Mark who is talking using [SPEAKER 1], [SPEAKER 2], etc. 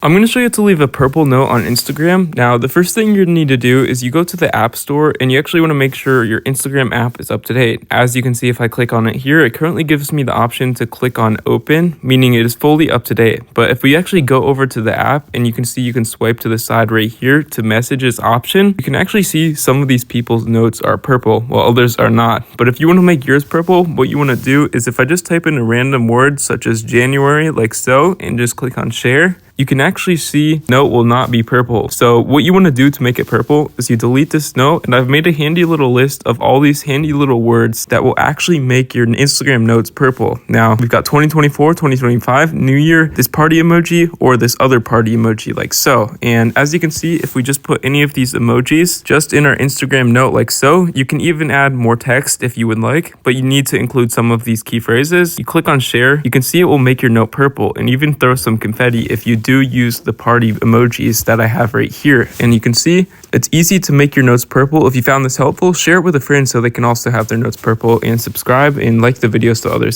[SPEAKER 1] I'm going to show you how to leave a purple note on Instagram. Now, the first thing you're going to need to do is you go to the App Store and you actually want to make sure your Instagram app is up to date. As you can see, if I click on it here, it currently gives me the option to click on open, meaning it is fully up to date. But if we actually go over to the app and you can see you can swipe to the side right here to messages option, you can actually see some of these people's notes are purple while others are not. But if you want to make yours purple, what you want to do is if I just type in a random word such as January like so and just click on share, you can actually see note will not be purple. So what you want to do to make it purple is you delete this note, and I've made a handy little list of all these handy little words that will actually make your Instagram notes purple. Now we've got 2024, 2025, New Year, this party emoji, or this other party emoji like so. And as you can see, if we just put any of these emojis just in our Instagram note like so, you can even add more text if you would like, but you need to include some of these key phrases. You click on share, you can see it will make your note purple, and even throw some confetti if you do use the party emojis that I have right here. And you can see it's easy to make your notes purple. If you found this helpful, share it with a friend so they can also have their notes purple, and subscribe and like the videos so others